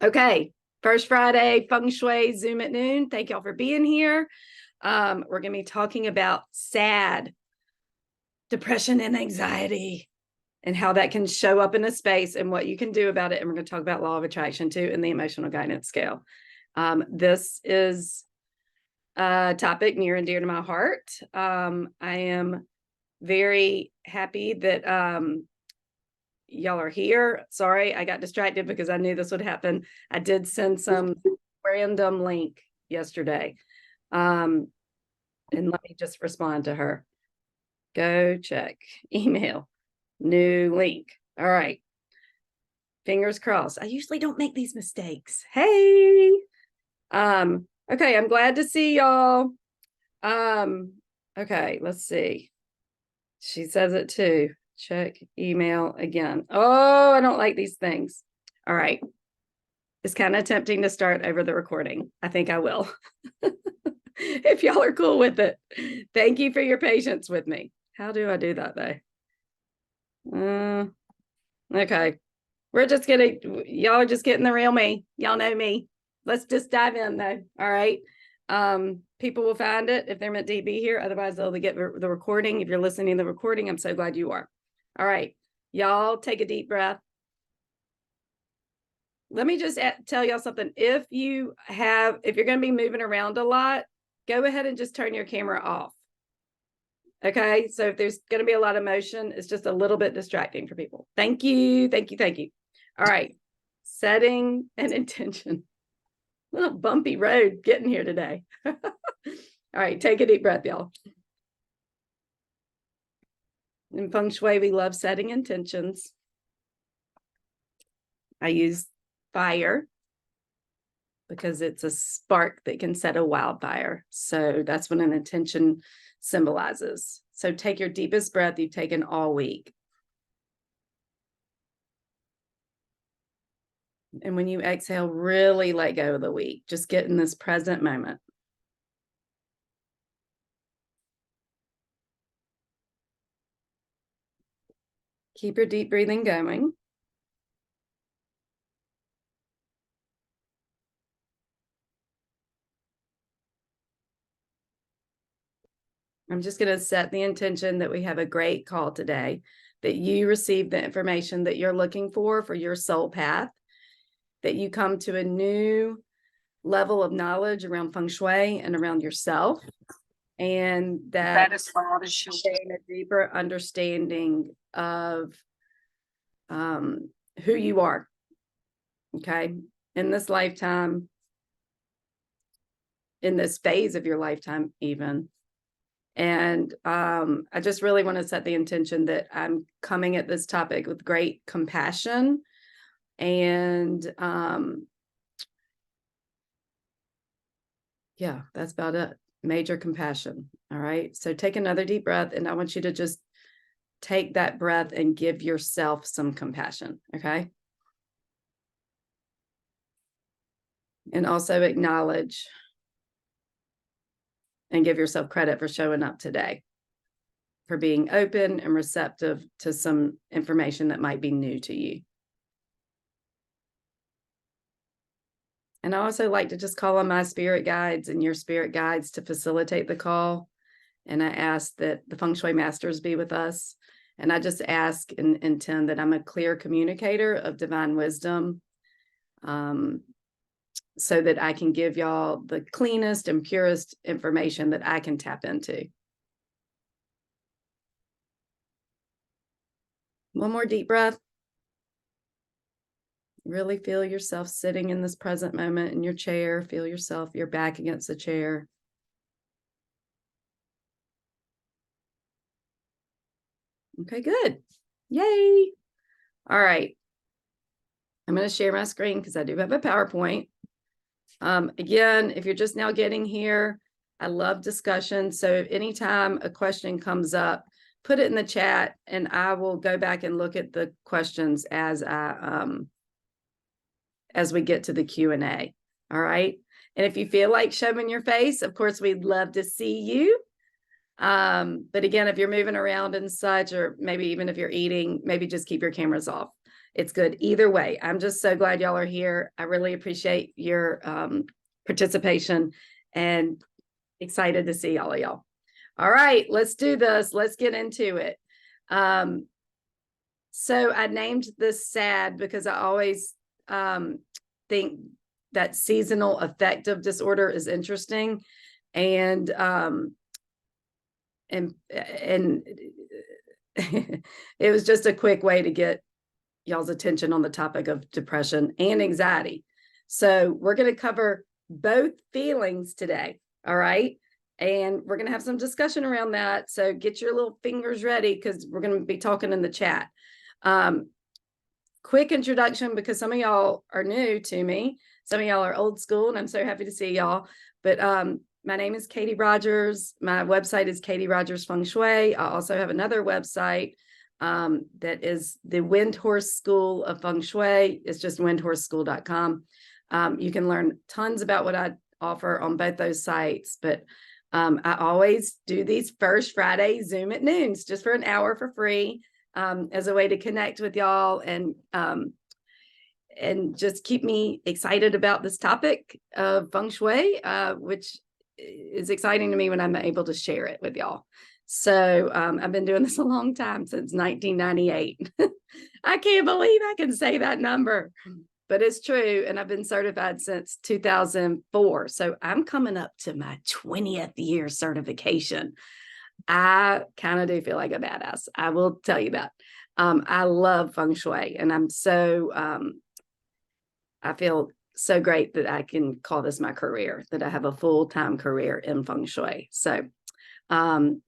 Okay, first Friday, Feng Shui Zoom at noon. Thank y'all for being here. We're going to be talking about sad, depression, and anxiety and how that can show up in a space and what you can do about it. And we're going to talk about law of attraction too and the emotional guidance scale. This is a topic near and dear to my heart. I am very happy that y'all are here. Sorry, I got distracted because I knew this would happen. I did send some random link yesterday. And let me just respond to her. Go check email, new link. All right. Fingers crossed. I usually don't make these mistakes. Hey. Okay, I'm glad to see y'all. Okay, let's see. She says it too. Check email again. Oh, I don't like these things. All right. It's kind of tempting to start over the recording. I think I will. If y'all are cool with it. Thank you for your patience with me. How do I do that though? Okay. We're just gonna, y'all are just getting the real me. Y'all know me. Let's just dive in though. All right. People will find it if they're meant to be here. Otherwise, they'll get the recording. If you're listening to the recording, I'm so glad you are. All right. Y'all take a deep breath. Let me just tell y'all something. If you're going to be moving around a lot, go ahead and just turn your camera off. Okay. So if there's going to be a lot of motion, it's just a little bit distracting for people. Thank you. Thank you. Thank you. All right. Setting an intention. A little bumpy road getting here today. All right. Take a deep breath, y'all. In Feng Shui, we love setting intentions. I use fire because it's a spark that can set a wildfire. So that's what an intention symbolizes. So take your deepest breath you've taken all week. And when you exhale, really let go of the week. Just get in this present moment. Keep your deep breathing going. I'm just going to set the intention that we have a great call today, that you receive the information that you're looking for your soul path, that you come to a new level of knowledge around Feng Shui and around yourself, and that is gain a deeper understanding of who you are, okay, in this lifetime, in this phase of your lifetime even. And I just really want to set the intention that I'm coming at this topic with great compassion and yeah, that's about it. Major compassion. All right. So take another deep breath, and I want you to just take that breath and give yourself some compassion. Okay. And also acknowledge and give yourself credit for showing up today, for being open and receptive to some information that might be new to you. And I also like to just call on my spirit guides and your spirit guides to facilitate the call. And I ask that the Feng Shui masters be with us. And I just ask and intend that I'm a clear communicator of divine wisdom, so that I can give y'all the cleanest and purest information that I can tap into. One more deep breath. Really feel yourself sitting in this present moment in your chair. Feel yourself, your back against the chair. Okay, good. Yay. All right. I'm going to share my screen because I do have a PowerPoint. Again, if you're just now getting here, I love discussion. So if anytime a question comes up, put it in the chat and I will go back and look at the questions as we get to the Q&A. All right. And if you feel like showing your face, of course, we'd love to see you. But again, if you're moving around and such, or maybe even if you're eating, maybe just keep your cameras off. It's good either way. I'm just so glad y'all are here. I really appreciate your participation and excited to see all of y'all. All right, let's do this. Let's get into it. So I named this SAD because I always think that seasonal affective disorder is interesting. And it was just a quick way to get y'all's attention on the topic of depression and anxiety. So we're going to cover both feelings today. All right. And we're going to have some discussion around that. So get your little fingers ready because we're going to be talking in the chat. Quick introduction, because some of y'all are new to me. Some of y'all are old school, and I'm so happy to see y'all. But my name is Katie Rogers. My website is Katie Rogers Feng Shui. I also have another website that is the Windhorse School of Feng Shui. It's just windhorseschool.com. You can learn tons about what I offer on both those sites. But I always do these first Friday Zoom at noons just for an hour for free as a way to connect with y'all and just keep me excited about this topic of Feng Shui, which is exciting to me when I'm able to share it with y'all. So I've been doing this a long time, since 1998. I can't believe I can say that number, but it's true. And I've been certified since 2004. So I'm coming up to my 20th year certification. I kind of do feel like a badass. I will tell you that. I love Feng Shui, and I'm so, I feel so great that I can call this my career, that I have a full-time career in Feng Shui. So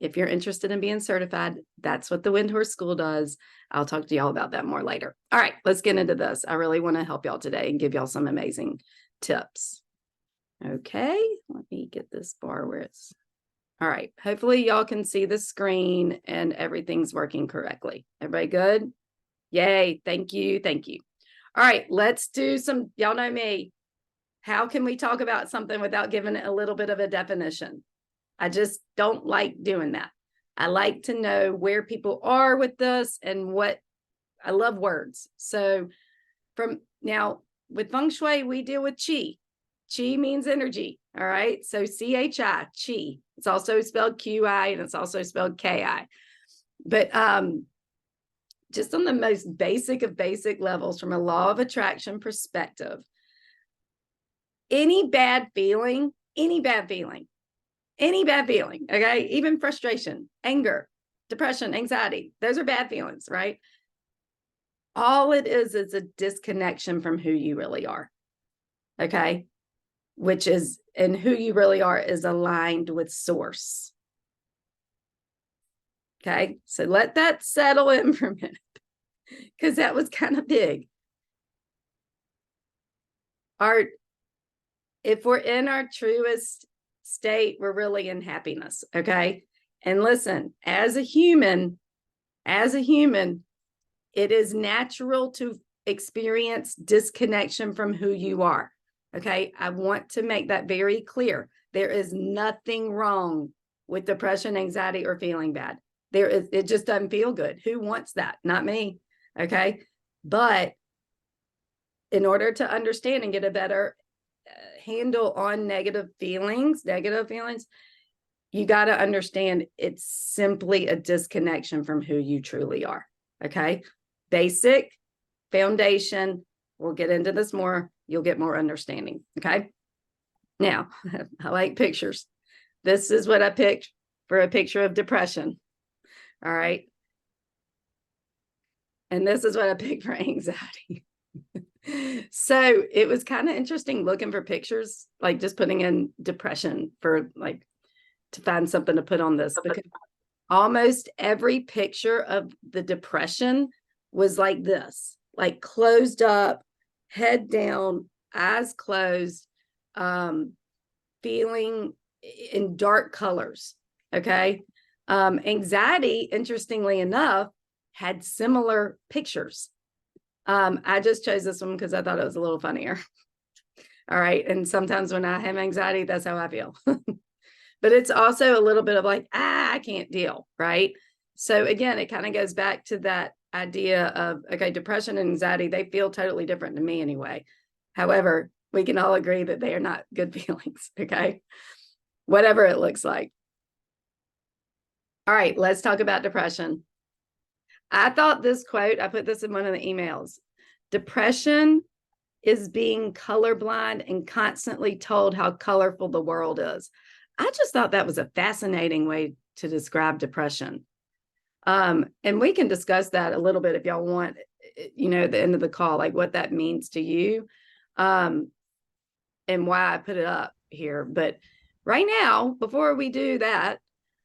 if you're interested in being certified, that's what the Windhorse School does. I'll talk to y'all about that more later. All right, let's get into this. I really want to help y'all today and give y'all some amazing tips. Okay, let me get this bar where it's, all right. Hopefully y'all can see the screen and everything's working correctly. Everybody good? Yay, thank you, thank you. All right, let's do some, y'all know me. How can we talk about something without giving it a little bit of a definition? I just don't like doing that. I like to know where people are with this and what, I love words. So from now with Feng Shui, we deal with Qi. Qi means energy. All right. So C-H-I, Qi. It's also spelled Q-I and it's also spelled K-I. But just on the most basic of basic levels, from a law of attraction perspective, any bad feeling, okay, even frustration, anger, depression, anxiety, those are bad feelings, right? All it is a disconnection from who you really are, okay? Which is, and who you really are is aligned with source. Okay, so let that settle in for a minute, because that was kind of big. If we're in our truest state, we're really in happiness, okay? And listen, as a human, it is natural to experience disconnection from who you are. Okay, I want to make that very clear. There is nothing wrong with depression, anxiety, or feeling bad. It just doesn't feel good. Who wants that? Not me. Okay, but in order to understand and get a better handle on negative feelings, you got to understand it's simply a disconnection from who you truly are. Okay, basic foundation. We'll get into this more. You'll get more understanding. Okay. Now, I like pictures. This is what I picked for a picture of depression. All right. And this is what I picked for anxiety. So it was kind of interesting looking for pictures, like just putting in depression for like to find something to put on this, because almost every picture of the depression was like this, like closed up, head down, eyes closed, feeling in dark colors. Okay. Anxiety, interestingly enough, had similar pictures. I just chose this one because I thought it was a little funnier. All right. And sometimes when I have anxiety, that's how I feel. But it's also a little bit of like, I can't deal. Right. So again, it kind of goes back to that idea of, okay, depression and anxiety, they feel totally different to me anyway. However, we can all agree that they are not good feelings, okay? Whatever it looks like. All right, let's talk about depression. I thought this quote, I put this in one of the emails. Depression is being colorblind and constantly told how colorful the world is. I just thought that was a fascinating way to describe depression. And we can discuss that a little bit if y'all want, you know, at the end of the call, like what that means to you, and why I put it up here. But right now, before we do that,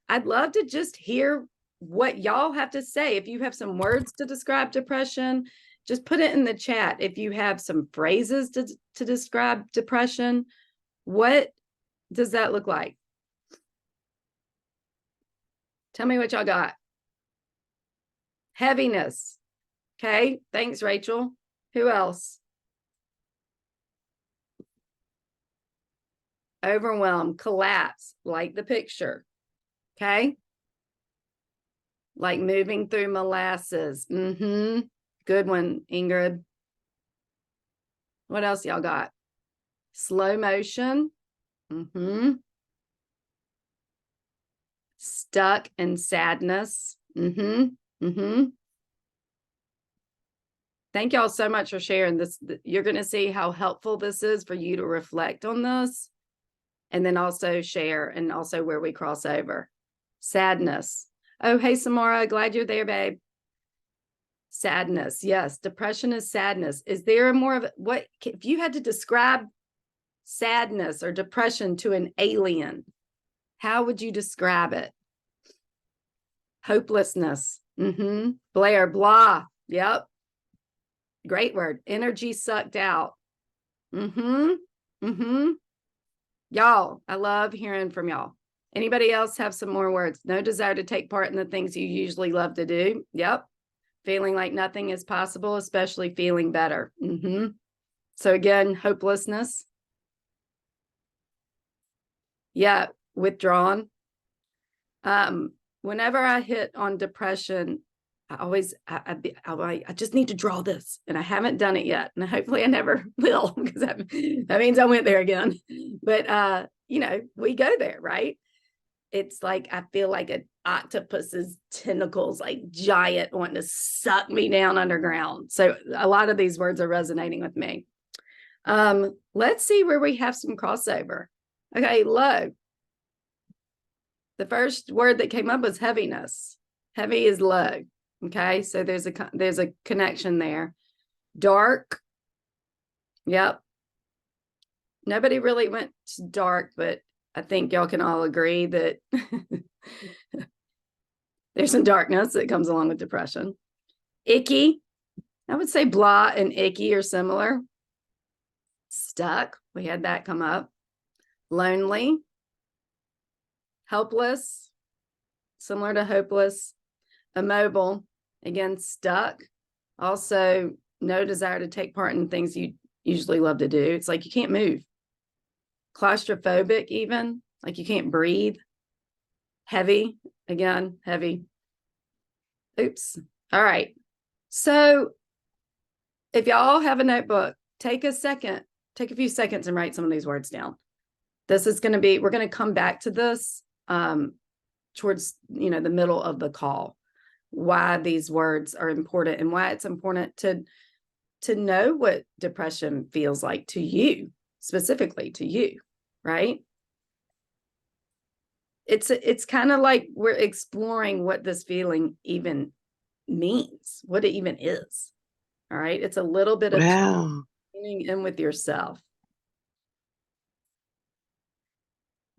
I'd love to just hear what y'all have to say. If you have some words to describe depression, just put it in the chat. If you have some phrases to describe depression, what does that look like? Tell me what y'all got. Heaviness. Okay, thanks, Rachel. Who else? Overwhelm, collapse, like the picture. Okay. Like moving through molasses. Good one, Ingrid. What else y'all got? Slow motion. Stuck in sadness. Thank y'all so much for sharing this. You're going to see how helpful this is for you to reflect on this and then also share, and also where we cross over. Sadness. Oh, hey, Samara, glad you're there, babe. Sadness. Yes, depression is sadness. Is there more of what, if you had to describe sadness or depression to an alien, how would you describe it? Hopelessness. Blair, blah. Yep. Great word. Energy sucked out. Y'all, I love hearing from y'all. Anybody else have some more words? No desire to take part in the things you usually love to do. Yep. Feeling like nothing is possible, especially feeling better. So again, hopelessness. Yeah, withdrawn. Whenever I hit on depression, I always, I just need to draw this, and I haven't done it yet, and hopefully I never will, because that means I went there again. But you know, we go there, right? It's like I feel like an octopus's tentacles, like giant, wanting to suck me down underground. So a lot of these words are resonating with me. Let's see where we have some crossover. Okay, low. The first word that came up was heaviness. Heavy is low. Okay, so there's a connection there. Dark. Yep. Nobody really went to dark, but I think y'all can all agree that there's some darkness that comes along with depression. Icky. I would say blah and icky are similar. Stuck. We had that come up. Lonely. Helpless. Similar to hopeless. Immobile. Again, stuck. Also, no desire to take part in things you usually love to do. It's like you can't move. Claustrophobic, even, like you can't breathe. Heavy. Again, heavy. Oops. All right. So if y'all have a notebook, take a few seconds and write some of these words down. This is going to be, we're going to come back to this towards, you know, the middle of the call, why these words are important and why it's important to know what depression feels like to you, specifically to you, right? It's kind of like we're exploring what this feeling even means, what it even is. All right. It's a little bit of tuning in with yourself.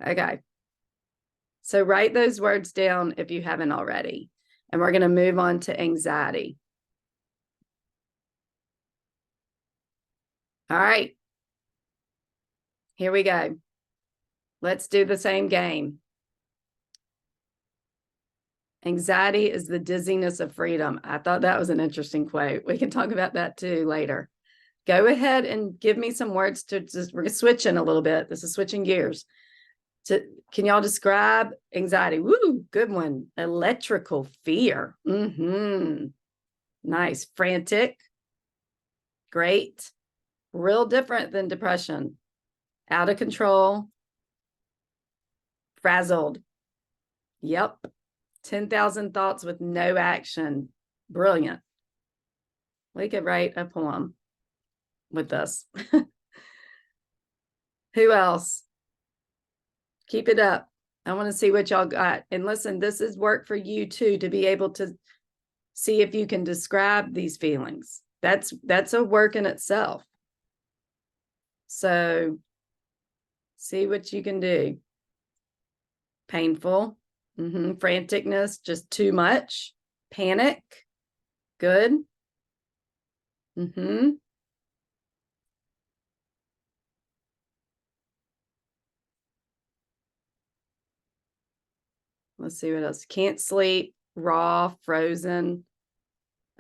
Okay. So write those words down if you haven't already. And we're going to move on to anxiety. All right. Here we go. Let's do the same game. Anxiety is the dizziness of freedom. I thought that was an interesting quote. We can talk about that too later. Go ahead and give me some words to just, we're switching a little bit. This is switching gears. Can y'all describe anxiety? Woo, good one. Electrical fear. Nice. Frantic. Great. Real different than depression. Out of control. Frazzled. Yep. 10,000 thoughts with no action. Brilliant. We could write a poem with this. Who else? Keep it up. I want to see what y'all got. And listen, this is work for you too, to be able to see if you can describe these feelings. That's a work in itself. So see what you can do. Painful. Franticness, just too much. Panic. Good. Let's see what else. Can't sleep, raw, frozen,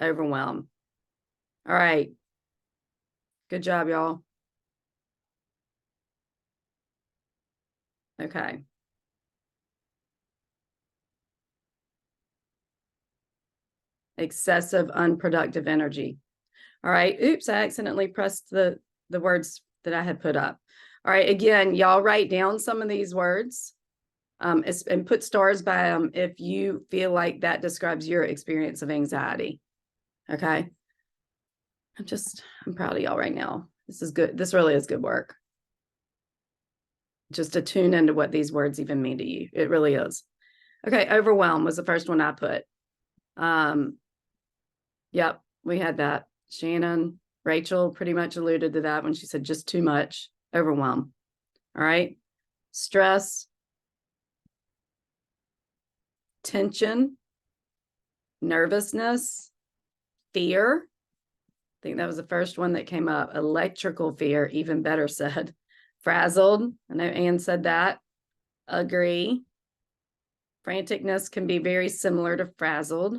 overwhelmed. All right. Good job, y'all. Okay. Excessive, unproductive energy. All right. Oops, I accidentally pressed the words that I had put up. All right. Again, y'all write down some of these words and put stars by them if you feel like that describes your experience of anxiety. Okay. I'm proud of y'all right now. This is good. This really is good work. Just to tune into what these words even mean to you. It really is. Okay. Overwhelm was the first one I put. Yep. We had that. Shannon, Rachel pretty much alluded to that when she said just too much. Overwhelm. All right. Stress. Tension. Nervousness. Fear. I think that was the first one that came up. Electrical fear, even better said. Frazzled. I know Anne said that. Agree. Franticness can be very similar to frazzled.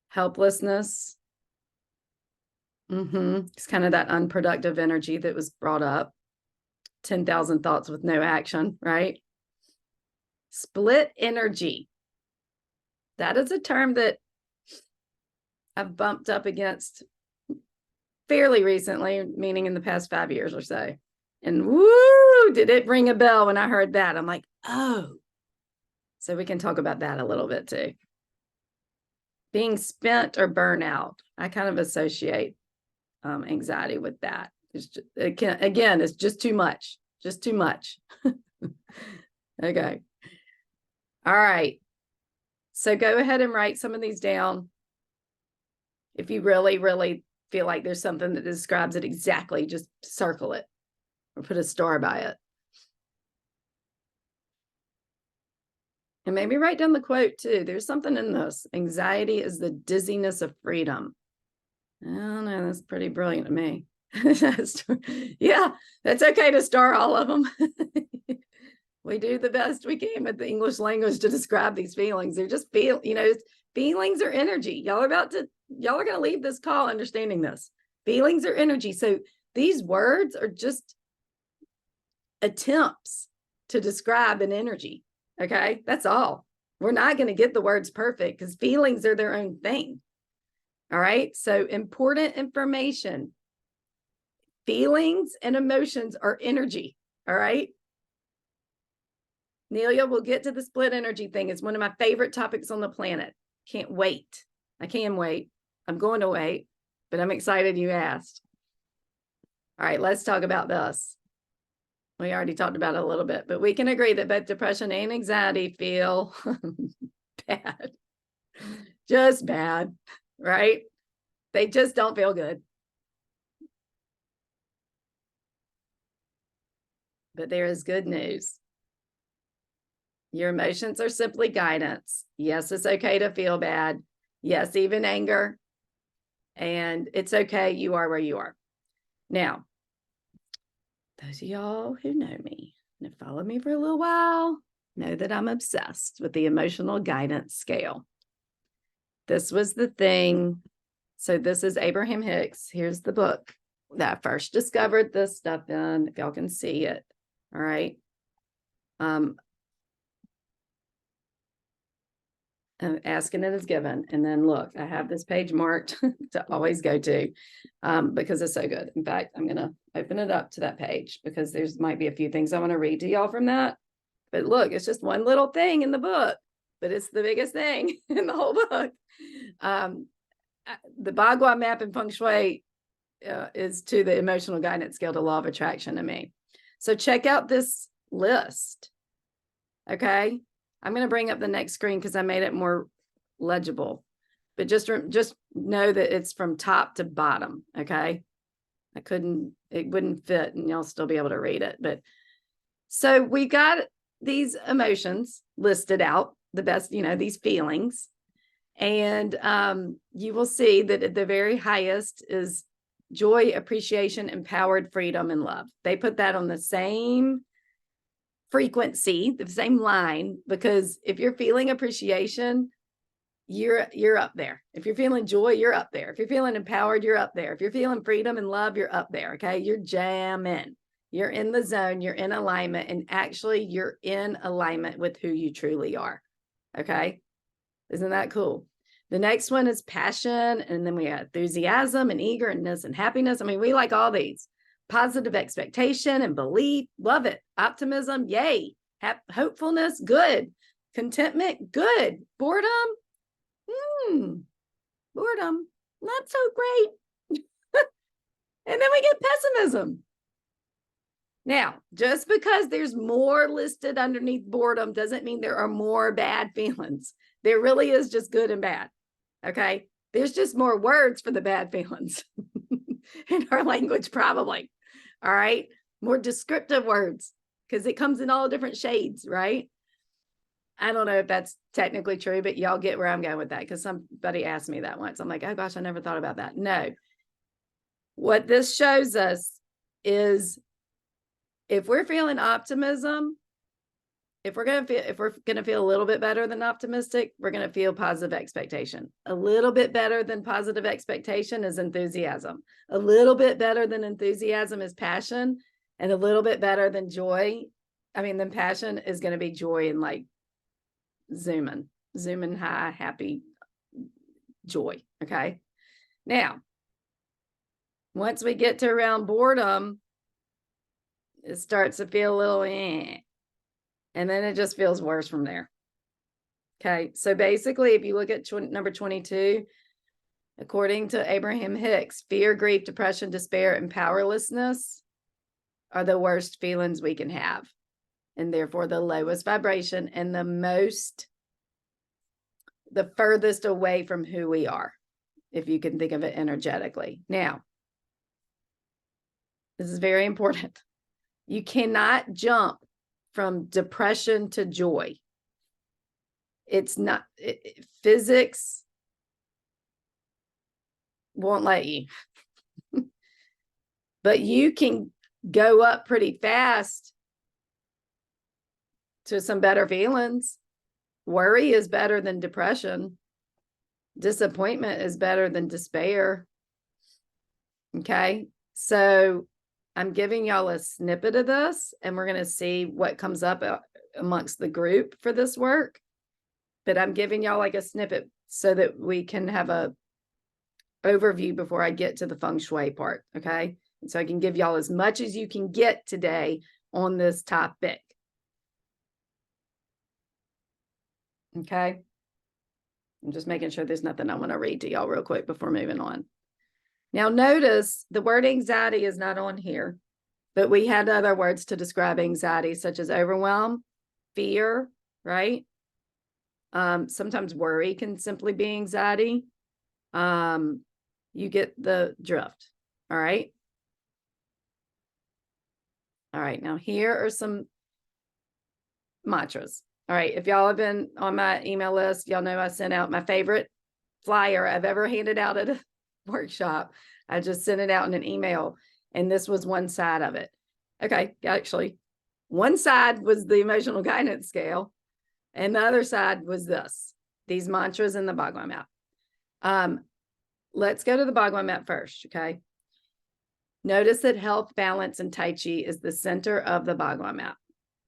Helplessness. It's kind of that unproductive energy that was brought up. 10,000 thoughts with no action, right? Split energy. That is a term that I've bumped up against fairly recently, meaning in the past 5 years or so. And woo, did it ring a bell when I heard that? I'm like, oh. So we can talk about that a little bit too. Being spent or burnout. I kind of associate anxiety with that. It's just too much. Just too much. Okay. All right. So go ahead and write some of these down. If you really, really feel like there's something that describes it exactly, just circle it or put a star by it. And maybe write down the quote too. There's something in this. Anxiety is the dizziness of freedom. I don't know. That's pretty brilliant to me. Yeah, that's okay to star all of them. We do the best we can with the English language to describe these feelings. They're just feelings are energy. Y'all are going to leave this call understanding this. Feelings are energy. So these words are just attempts to describe an energy. Okay, that's all. We're not going to get the words perfect because feelings are their own thing. All right, so important information. Feelings and emotions are energy. All right. Nelia, we'll get to the split energy thing. It's one of my favorite topics on the planet. Can't wait. I can wait. I'm going to wait, but I'm excited you asked. All right, let's talk about this. We already talked about it a little bit, but we can agree that both depression and anxiety feel bad. Just bad, right? They just don't feel good. But there is good news. Your emotions are simply guidance. Yes, it's okay to feel bad. Yes, even anger. And it's okay. You are where you are. Now, those of y'all who know me and have followed me for a little while know that I'm obsessed with the emotional guidance scale. This was the thing. So this is Abraham Hicks. Here's the book that I first discovered this stuff in, if y'all can see it. All right. asking it is given. And then look, I have this page marked to always go to because it's so good. In fact, I'm going to open it up to that page because there's might be a few things I want to read to y'all from that. But look, it's just one little thing in the book, but it's the biggest thing in the whole book. The Bagua map in Feng Shui is to the emotional guidance scale to law of attraction to me. So check out this list. Okay. I'm going to bring up the next screen because I made it more legible, but just know that it's from top to bottom. Okay. It wouldn't fit and y'all still be able to read it. But so we got these emotions listed out, the best, these feelings. And you will see that at the very highest is joy, appreciation, empowered, freedom, and love. They put that on the same frequency, the same line, because if you're feeling appreciation, you're up there. If you're feeling joy, you're up there. If you're feeling empowered, you're up there. If you're feeling freedom and love, you're up there. Okay. You're jamming. You're in the zone. You're in alignment. And actually, you're in alignment with who you truly are. Okay. Isn't that cool? The next one is passion. And then we have enthusiasm and eagerness and happiness. I mean, we like all these. Positive expectation and belief. Love it. Optimism. Yay. Hopefulness. Good. Contentment. Good. Boredom. Boredom. Not so great. And then we get pessimism. Now, just because there's more listed underneath boredom doesn't mean there are more bad feelings. There really is just good and bad. Okay. There's just more words for the bad feelings in our language, probably. All right. More descriptive words because it comes in all different shades, right? I don't know if that's technically true, but y'all get where I'm going with that because somebody asked me that once. I'm like, oh gosh, I never thought about that. No. What this shows us is if we're feeling optimism, if we're going to feel a little bit better than optimistic, we're going to feel positive expectation. A little bit better than positive expectation is enthusiasm. A little bit better than enthusiasm is passion. And a little bit better than than passion is going to be joy and like zooming high, happy joy. Okay. Now, once we get to around boredom, it starts to feel a little and then it just feels worse from there. Okay. So basically, if you look at number 22, according to Abraham Hicks, fear, grief, depression, despair, and powerlessness are the worst feelings we can have. And therefore the lowest vibration and the furthest away from who we are, if you can think of it energetically. Now, this is very important. You cannot jump from depression to joy. It's not, physics won't let you. But you can go up pretty fast to some better feelings. Worry is better than depression. Disappointment is better than despair. Okay. So I'm giving y'all a snippet of this and we're going to see what comes up amongst the group for this work. But I'm giving y'all like a snippet so that we can have a overview before I get to the Feng Shui part. Okay. And so I can give y'all as much as you can get today on this topic. Okay. I'm just making sure there's nothing I want to read to y'all real quick before moving on. Now, notice the word anxiety is not on here, but we had other words to describe anxiety, such as overwhelm, fear, right? Sometimes worry can simply be anxiety. You get the drift. All right. All right. Now, here are some mantras. All right. If y'all have been on my email list, y'all know I sent out my favorite flyer I've ever handed out at a workshop. I just sent it out in an email, and this was one side of it. Okay, actually, one side was the emotional guidance scale, and the other side was these mantras in the Bagua map. Let's go to the Bagua map first, okay? Notice that health, balance, and Tai Chi is the center of the Bagua map.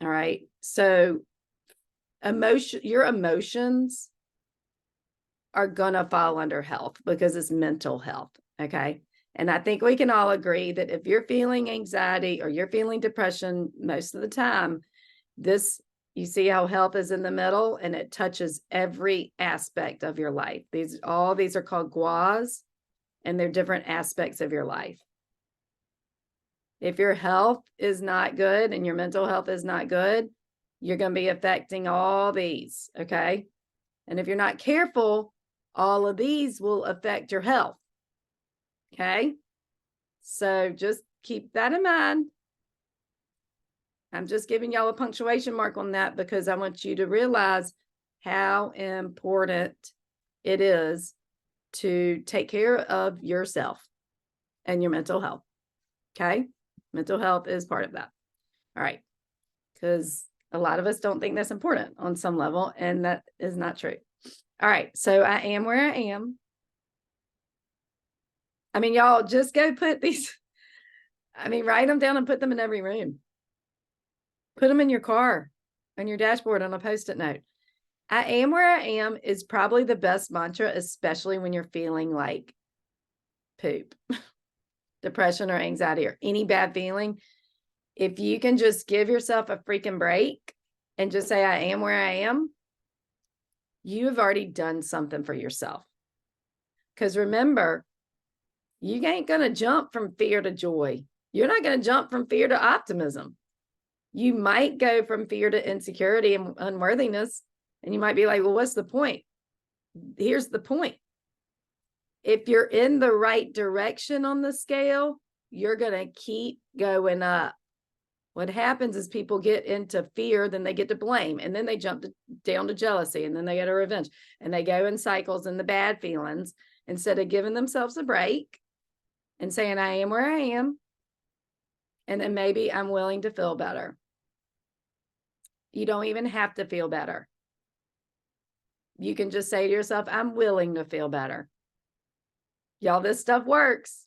All right, so your emotions are going to fall under health because it's mental health. Okay. And I think we can all agree that if you're feeling anxiety or you're feeling depression most of the time, you see how health is in the middle and it touches every aspect of your life. All these are called guas, and they're different aspects of your life. If your health is not good and your mental health is not good, you're going to be affecting all these. Okay. And if you're not careful, all of these will affect your health. Okay. So just keep that in mind. I'm just giving y'all a punctuation mark on that because I want you to realize how important it is to take care of yourself and your mental health. Okay. Mental health is part of that. All right. Because a lot of us don't think that's important on some level, and that is not true. All right. So I am where I am. I mean, y'all just go put these, write them down and put them in every room. Put them in your car, on your dashboard, on a Post-it note. I am where I am is probably the best mantra, especially when you're feeling like poop, depression or anxiety or any bad feeling. If you can just give yourself a freaking break and just say, I am where I am, you have already done something for yourself. Because remember, you ain't going to jump from fear to joy. You're not going to jump from fear to optimism. You might go from fear to insecurity and unworthiness. And you might be like, well, what's the point? Here's the point. If you're in the right direction on the scale, you're going to keep going up. What happens is people get into fear, then they get to blame, and then they jump down to jealousy, and then they get a revenge, and they go in cycles and the bad feelings instead of giving themselves a break and saying, I am where I am. And then maybe I'm willing to feel better. You don't even have to feel better. You can just say to yourself, I'm willing to feel better. Y'all, this stuff works.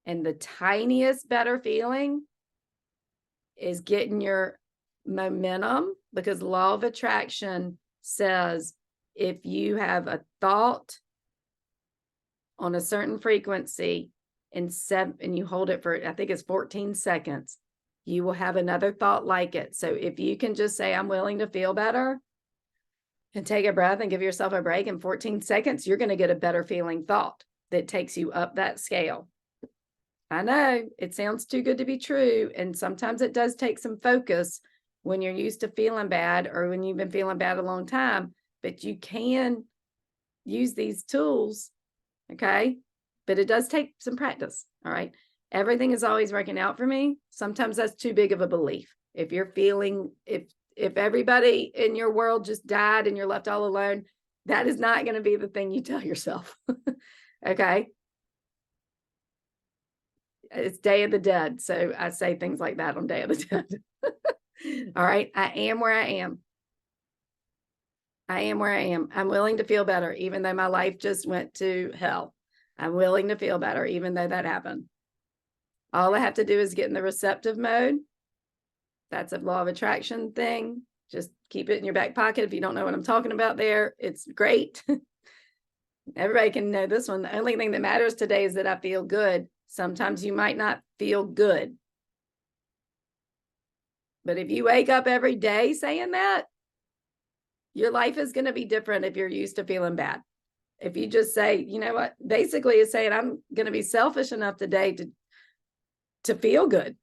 And the tiniest better feeling is getting your momentum, because law of attraction says if you have a thought on a certain frequency and you hold it for, I think it's 14 seconds, you will have another thought like it. So if you can just say, I'm willing to feel better, and take a breath and give yourself a break in 14 seconds, you're going to get a better feeling thought that takes you up that scale. I know it sounds too good to be true. And sometimes it does take some focus when you're used to feeling bad or when you've been feeling bad a long time, but you can use these tools. Okay. But it does take some practice. All right. Everything is always working out for me. Sometimes that's too big of a belief. If you're feeling, if everybody in your world just died and you're left all alone, that is not going to be the thing you tell yourself. Okay. It's Day of the Dead. So I say things like that on Day of the Dead. All right. I am where I am. I am where I am. I'm willing to feel better, even though my life just went to hell. I'm willing to feel better, even though that happened. All I have to do is get in the receptive mode. That's a law of attraction thing. Just keep it in your back pocket. If you don't know what I'm talking about there, it's great. Everybody can know this one. The only thing that matters today is that I feel good. Sometimes you might not feel good. But if you wake up every day saying that, your life is going to be different if you're used to feeling bad. If you just say, you know what, basically it's saying, I'm going to be selfish enough today to feel good.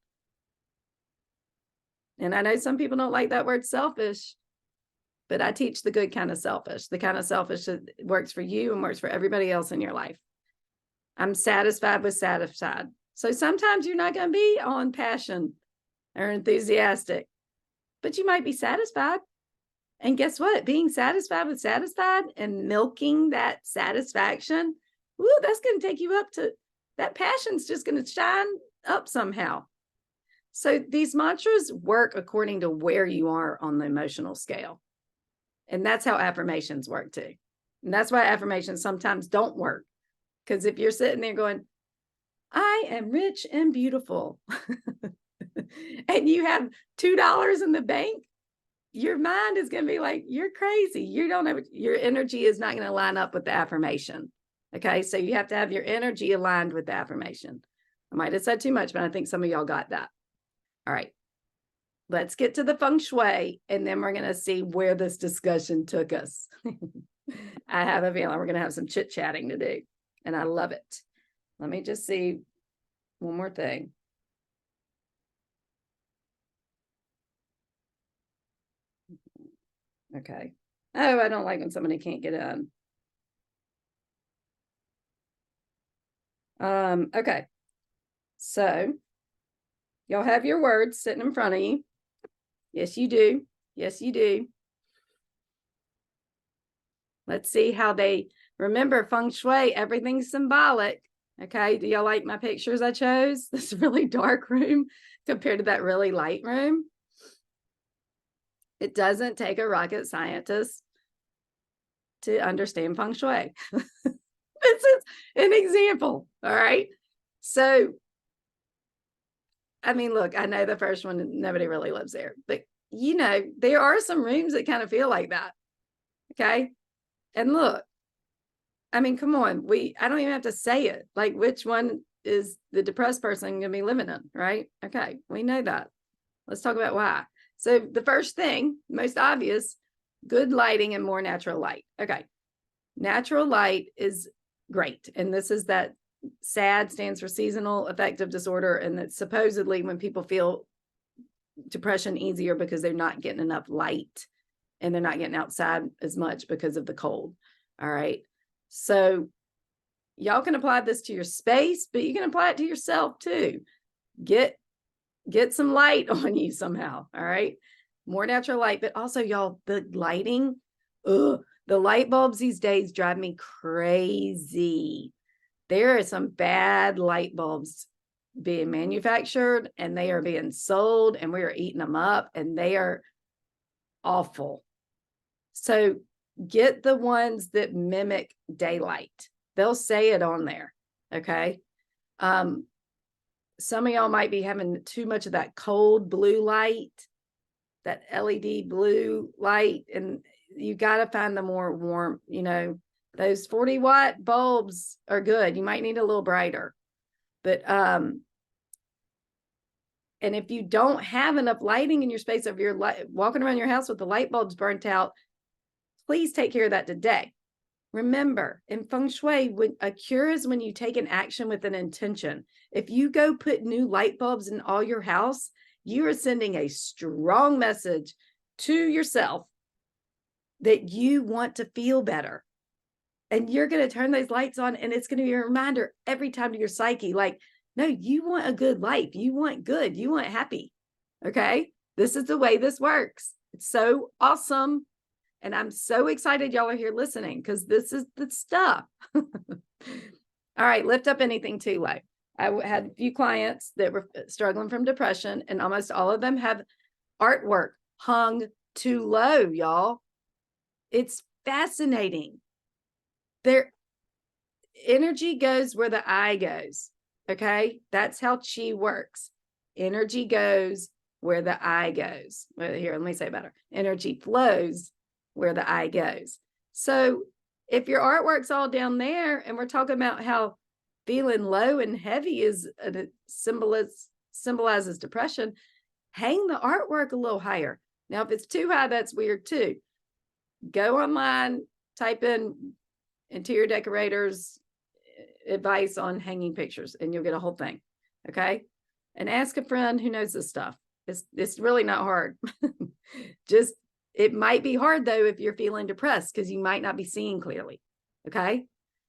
And I know some people don't like that word selfish, but I teach the good kind of selfish, the kind of selfish that works for you and works for everybody else in your life. I'm satisfied with satisfied. So sometimes you're not going to be on passion or enthusiastic, but you might be satisfied. And guess what? Being satisfied with satisfied and milking that satisfaction, woo, that's going to take you up to, that passion's just going to shine up somehow. So these mantras work according to where you are on the emotional scale. And that's how affirmations work too. And that's why affirmations sometimes don't work. Because if you're sitting there going, I am rich and beautiful, and you have $2 in the bank, your mind is going to be like, you're crazy. You don't know, your energy is not going to line up with the affirmation. Okay. So you have to have your energy aligned with the affirmation. I might have said too much, but I think some of y'all got that. All right. Let's get to the feng shui, and then we're going to see where this discussion took us. I have a feeling we're going to have some chit chatting to do, and I love it. Let me just see one more thing. Okay. Oh, I don't like when somebody can't get in. Okay. So y'all have your words sitting in front of you. Yes, you do. Yes, you do. Let's see how they remember feng shui. Everything's symbolic. Okay. Do y'all like my pictures I chose? This really dark room compared to that really light room. It doesn't take a rocket scientist to understand feng shui. This is an example. All right. So, I mean, look, I know the first one, nobody really lives there, but you know, there are some rooms that kind of feel like that. Okay. And look, I mean, come on, I don't even have to say it. Like, which one is the depressed person going to be living in? Right. Okay. We know that. Let's talk about why. So the first thing, most obvious, good lighting and more natural light. Okay. Natural light is great. And this is that SAD stands for seasonal affective disorder. And that supposedly when people feel depression easier because they're not getting enough light and they're not getting outside as much because of the cold. All right. So y'all can apply this to your space, but you can apply it to yourself too. Get some light on you somehow. All right. More natural light, but also y'all, the lighting, the light bulbs these days drive me crazy. There are some bad light bulbs being manufactured and they are being sold and we are eating them up and they are awful. So get the ones that mimic daylight. They'll say it on there. Okay. Some of y'all might be having too much of that cold blue light, that LED blue light, and you got to find the more warm, you know, those 40-watt bulbs are good. You might need a little brighter, but, and if you don't have enough lighting in your space, if you're walking around your house with the light bulbs burnt out, please take care of that today. Remember, in feng shui, a cure is when you take an action with an intention. If you go put new light bulbs in all your house, you are sending a strong message to yourself that you want to feel better. And you're going to turn those lights on, and it's going to be a reminder every time to your psyche, like, no, you want a good life. You want good. You want happy. Okay. This is the way this works. It's so awesome. And I'm so excited y'all are here listening because this is the stuff. All right. Lift up anything too low. I had a few clients that were struggling from depression, and almost all of them have artwork hung too low, y'all. It's fascinating. Their energy goes where the eye goes. Okay. That's how chi works. Energy goes where the eye goes. Well, here, let me say it better. Energy flows where the eye goes. So if your artwork's all down there and we're talking about how feeling low and heavy is symbolizes depression, hang the artwork a little higher. Now, if it's too high, that's weird too. Go online, type in interior decorators advice on hanging pictures, and you'll get a whole thing. Okay. And ask a friend who knows this stuff. It's really not hard. Just, it might be hard though if you're feeling depressed because you might not be seeing clearly. Okay.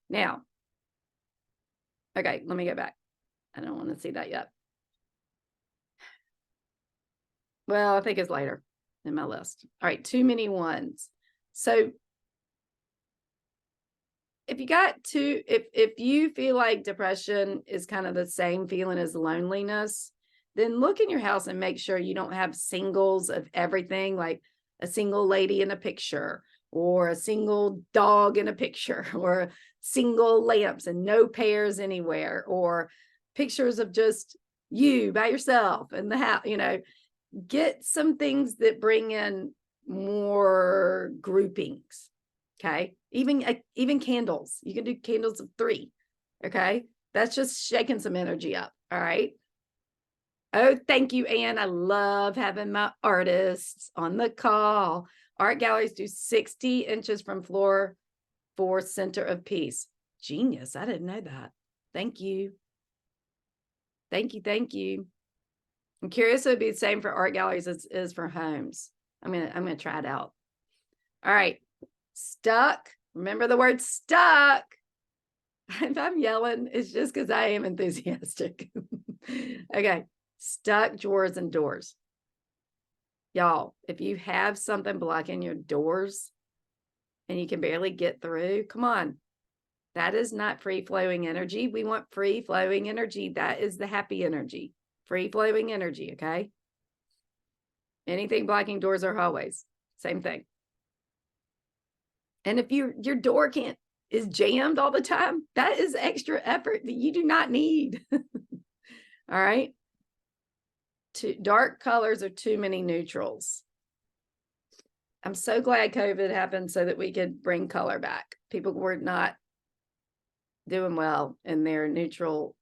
Now, okay, let me go back. I don't want to see that yet. Well, I think it's later in my list. All right, too many ones. So if you got to, if you feel like depression is kind of the same feeling as loneliness, then look in your house and make sure you don't have singles of everything, like a single lady in a picture, or a single dog in a picture, or single lamps and no pairs anywhere, or pictures of just you by yourself in the house. You know, get some things that bring in more groupings. Okay. Even candles. You can do candles of 3. Okay. That's just shaking some energy up. All right. Oh, thank you, Anne. I love having my artists on the call. Art galleries do 60 inches from floor for center of peace. Genius. I didn't know that. Thank you. Thank you. Thank you. I'm curious if it'd be the same for art galleries as is for homes. I'm gonna try it out. All right. Stuck. Remember the word stuck. If I'm yelling, it's just because I am enthusiastic. Okay. Stuck drawers and doors. Y'all, if you have something blocking your doors and you can barely get through, come on. That is not free-flowing energy. We want free-flowing energy. That is the happy energy. Free-flowing energy, okay? Anything blocking doors or hallways, same thing. And if your door is jammed all the time, that is extra effort that you do not need. All right. Dark colors are too many neutrals. I'm so glad COVID happened so that we could bring color back. People were not doing well in their neutral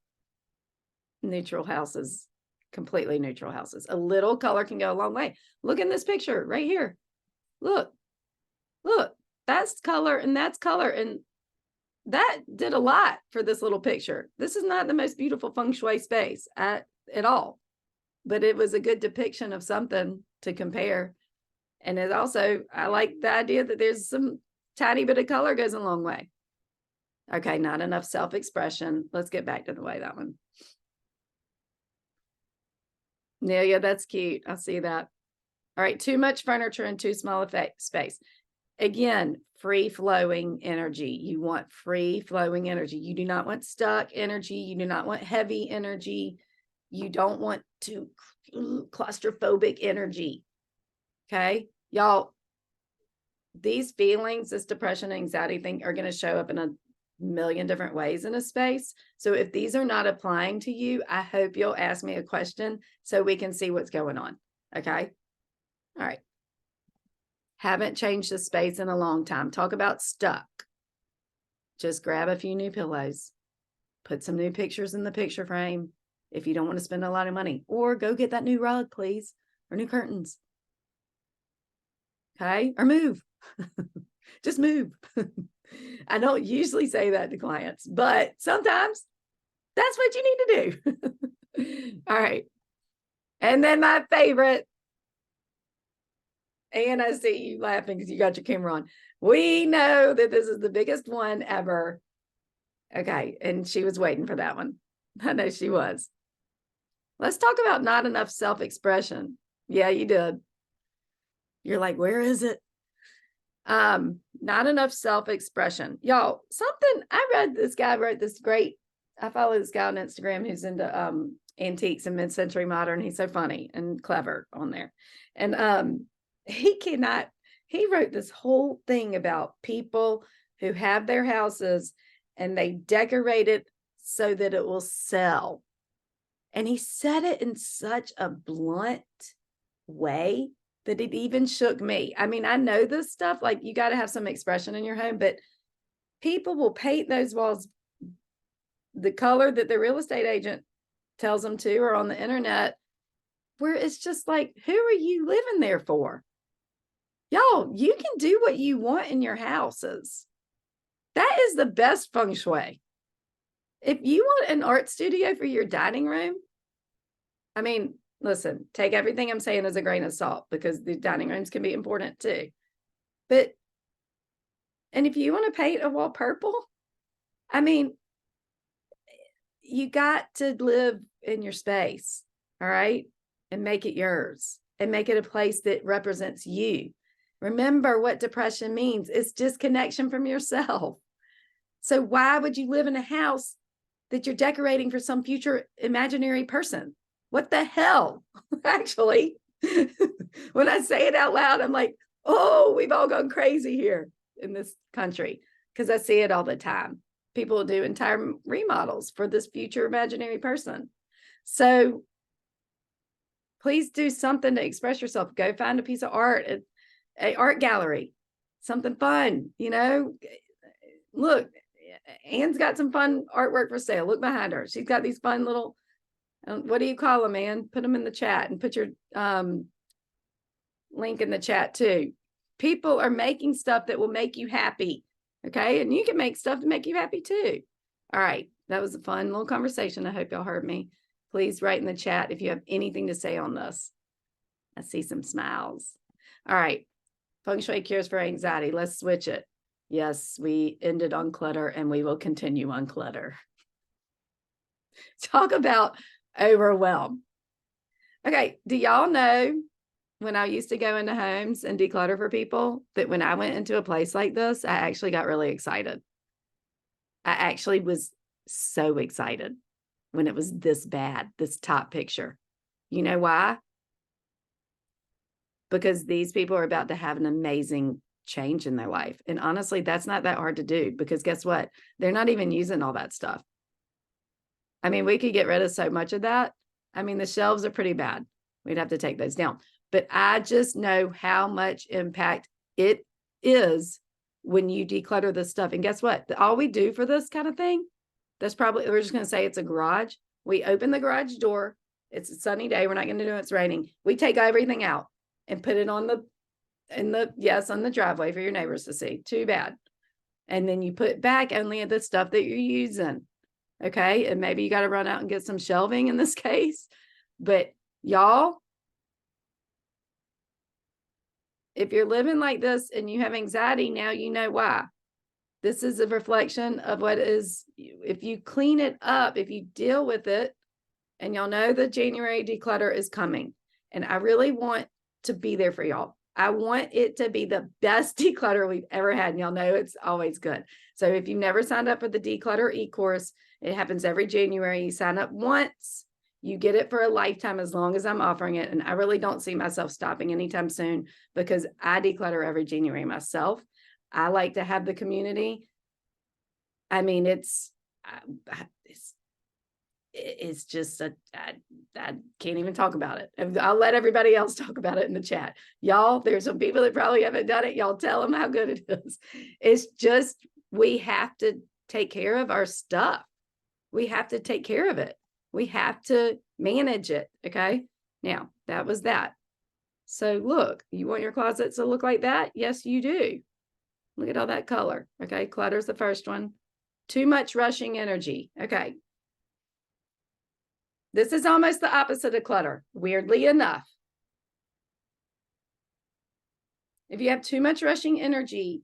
houses, completely neutral houses. A little color can go a long way. Look in this picture right here. Look, that's color and that's color. And that did a lot for this little picture. This is not the most beautiful feng shui space at all, but it was a good depiction of something to compare. And it also, I like the idea that there's some tiny bit of color goes a long way. Okay, not enough self-expression. Let's get back to the way that one. Yeah, that's cute. I see that. All right, too much furniture and too small a space. Again, free-flowing energy. You want free-flowing energy. You do not want stuck energy. You do not want heavy energy. You don't want claustrophobic energy. Okay, y'all, these feelings, this depression, anxiety thing are going to show up in a million different ways in a space. So if these are not applying to you, I hope you'll ask me a question so we can see what's going on. Okay. All right. Haven't changed the space in a long time. Talk about stuck. Just grab a few new pillows, put some new pictures in the picture frame if you don't want to spend a lot of money, or go get that new rug, please, or new curtains. Okay. Or move. Just move. I don't usually say that to clients, but sometimes that's what you need to do. All right. And then my favorite, and I see you laughing because you got your camera on. We know that this is the biggest one ever. Okay. And she was waiting for that one. I know she was. Let's talk about not enough self-expression. Yeah, you did. You're like, where is it? Not enough self-expression. Y'all, something I read, this guy wrote this great, I follow this guy on Instagram who's into antiques and mid-century modern. He's so funny and clever on there. And he wrote this whole thing about people who have their houses and they decorate it so that it will sell. And he said it in such a blunt way that it even shook me. I mean, I know this stuff, like you got to have some expression in your home, but people will paint those walls the color that the real estate agent tells them to, or on the internet, where it's just like, who are you living there for? Y'all, you can do what you want in your houses. That is the best feng shui. If you want an art studio for your dining room, I mean, listen, take everything I'm saying as a grain of salt, because the dining rooms can be important too. And if you want to paint a wall purple, I mean, you got to live in your space, all right? And make it yours and make it a place that represents you. Remember what depression means. It's disconnection from yourself. So why would you live in a house that you're decorating for some future imaginary person? What the hell? Actually, when I say it out loud, I'm like, oh, we've all gone crazy here in this country, because I see it all the time. People do entire remodels for this future imaginary person. So please do something to express yourself. Go find a piece of art a art gallery, something fun, you know. Look, Anne's got some fun artwork for sale. Look behind her. She's got these fun little, what do you call them, Anne? Put them in the chat, and put your link in the chat too. People are making stuff that will make you happy. Okay. And you can make stuff to make you happy too. All right. That was a fun little conversation. I hope y'all heard me. Please write in the chat if you have anything to say on this. I see some smiles. All right. Feng Shui cures for anxiety. Let's switch it. Yes, we ended on clutter and we will continue on clutter. Talk about overwhelm. Okay. Do y'all know, when I used to go into homes and declutter for people, that when I went into a place like this, I actually got really excited. I actually was so excited when it was this bad, this top picture. You know why? Because these people are about to have an amazing change in their life. And honestly, that's not that hard to do, because guess what? They're not even using all that stuff. I mean, we could get rid of so much of that. I mean, the shelves are pretty bad. We'd have to take those down. But I just know how much impact it is when you declutter this stuff. And guess what? All we do for this kind of thing, that's probably, we're just going to say it's a garage. We open the garage door. It's a sunny day. We're not going to do it. It's raining. We take everything out and put it on the driveway for your neighbors to see. Too bad. And then you put back only the stuff that you're using. Okay. And maybe you got to run out and get some shelving in this case. But y'all, if you're living like this and you have anxiety, now you know why. This is a reflection of what is, if you clean it up, if you deal with it, and y'all know the January declutter is coming. And I really want to be there for y'all. I want it to be the best declutter we've ever had. And y'all know it's always good. So if you've never signed up for the declutter e-course, it happens every January. You sign up once, you get it for a lifetime as long as I'm offering it. And I really don't see myself stopping anytime soon, because I declutter every January myself. I like to have the community. I mean, it's just I can't even talk about it. I'll let everybody else talk about it in the chat. Y'all, there's some people that probably haven't done it. Y'all tell them how good it is. It's just, we have to take care of our stuff. We have to take care of it. We have to manage it. Okay. Now that was that. So look, you want your closets to look like that? Yes, you do. Look at all that color. Okay. Clutter's the first one. Too much rushing energy. Okay. This is almost the opposite of clutter, weirdly enough. If you have too much rushing energy,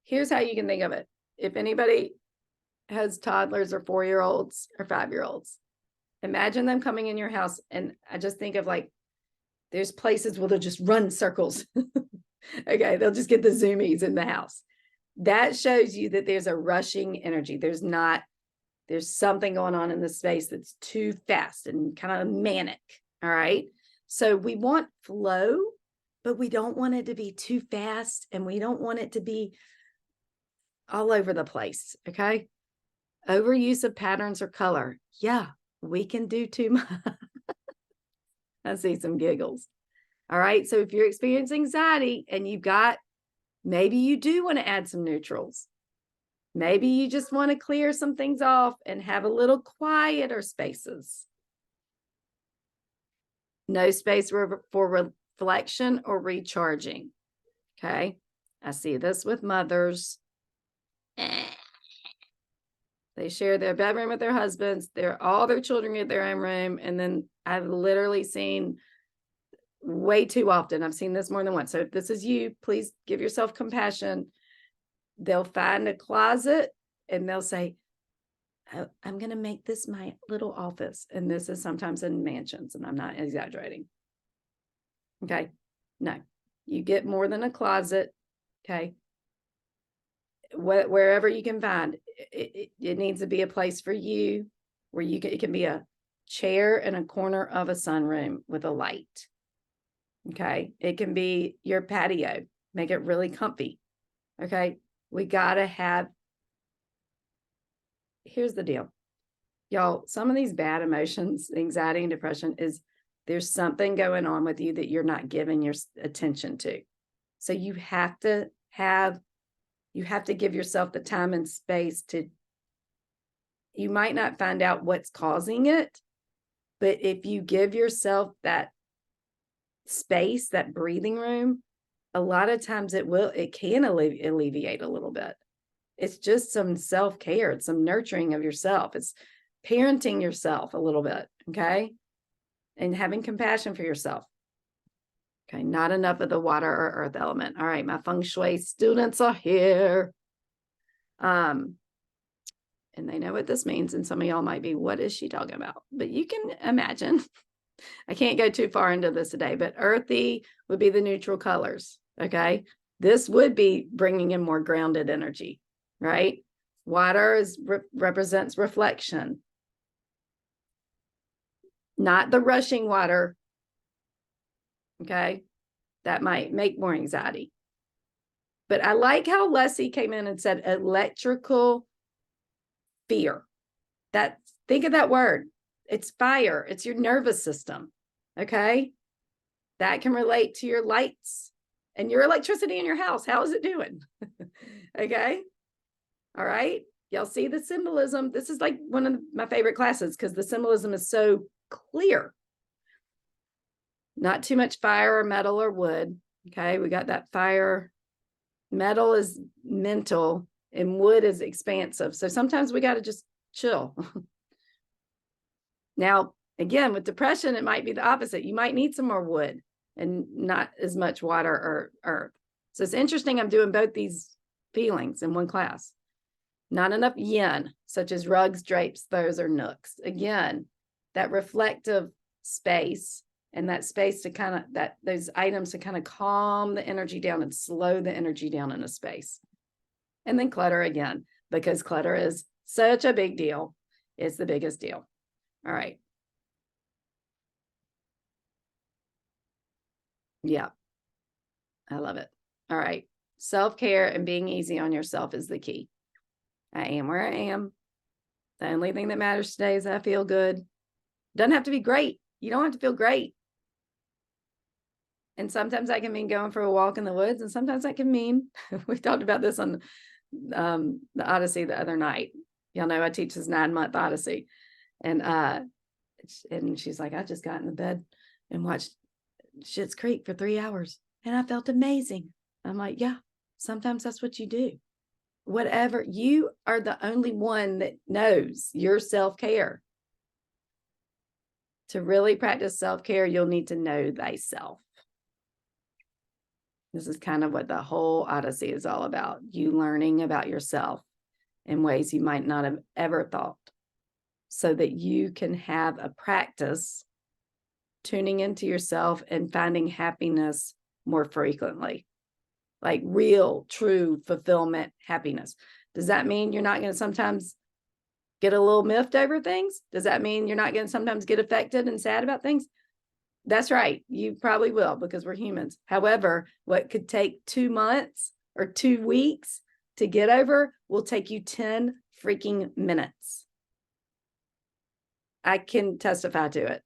here's how you can think of it. If anybody has toddlers or 4-year-olds or 5-year-olds, imagine them coming in your house. And I just think of, like, there's places where they'll just run circles. Okay. They'll just get the zoomies in the house. That shows you that there's a rushing energy. There's something going on in the space that's too fast and kind of manic. All right. So we want flow, but we don't want it to be too fast, and we don't want it to be all over the place. Okay. Overuse of patterns or color. Yeah, we can do too much. I see some giggles. All right. So if you're experiencing anxiety and maybe you do want to add some neutrals. Maybe you just want to clear some things off and have a little quieter spaces. No space for reflection or recharging. Okay. I see this with mothers. They share their bedroom with their husbands. All their children get their own room. And then I've literally seen way too often. I've seen this more than once. So if this is you, please give yourself compassion. They'll find a closet and they'll say, oh, I'm going to make this my little office. And this is sometimes in mansions, and I'm not exaggerating. Okay. No, you get more than a closet. Okay. Wherever you can find it, it needs to be a place for you where it can be a chair in a corner of a sunroom with a light. Okay. It can be your patio, make it really comfy. Okay. We got to have, here's the deal, y'all. Some of these bad emotions, anxiety and depression, is There's something going on with you that you're not giving your attention to. So you have to give yourself the time and space to, you might not find out what's causing it, but if you give yourself that space, that breathing room, a lot of times it can alleviate a little bit. It's just some self-care. It's some nurturing of yourself. It's parenting yourself a little bit. Okay. And having compassion for yourself. Okay. Not enough of the water or earth element. All right. My Feng Shui students are here. And they know what this means. And some of y'all might be, what is she talking about? But you can imagine. I can't go too far into this today, but earthy would be the neutral colors. Okay. This would be bringing in more grounded energy, right? Water represents reflection, not the rushing water. Okay. That might make more anxiety. But I like how Leslie came in and said electrical fear. Think of that word. It's fire. It's your nervous system. Okay. That can relate to your lights and your electricity in your house. How is it doing? Okay. All right. Y'all see the symbolism. This is like one of my favorite classes because the symbolism is so clear. Not too much fire or metal or wood. Okay. We got that fire. Metal is mental and wood is expansive. So sometimes we got to just chill. Now, again, with depression, it might be the opposite. You might need some more wood and not as much water or earth. So it's interesting. I'm doing both these feelings in one class. Not enough yin, such as rugs, drapes, throws, or nooks. Again, that reflective space and that space to those items to kind of calm the energy down and slow the energy down in a space. And then clutter again, because clutter is such a big deal. It's the biggest deal. All right. Yeah. I love it. All right. Self-care and being easy on yourself is the key. I am where I am. The only thing that matters today is I feel good. Doesn't have to be great. You don't have to feel great. And sometimes that can mean going for a walk in the woods. And sometimes that can mean, we talked about this on the Odyssey the other night. Y'all know I teach this 9-month Odyssey. And she's like, I just got in the bed and watched Schitt's Creek for 3 hours and I felt amazing. I'm like, yeah, sometimes that's what you do. Whatever, you are the only one that knows your self-care. To really practice self-care, you'll need to know thyself. This is kind of what the whole Odyssey is all about. You learning about yourself in ways you might not have ever thought, so that you can have a practice tuning into yourself and finding happiness more frequently, like real, true fulfillment, happiness. Does that mean you're not going to sometimes get a little miffed over things? Does that mean you're not going to sometimes get affected and sad about things? That's right. You probably will, because we're humans. However, what could take 2 months or 2 weeks to get over will take you 10 freaking minutes. I can testify to it.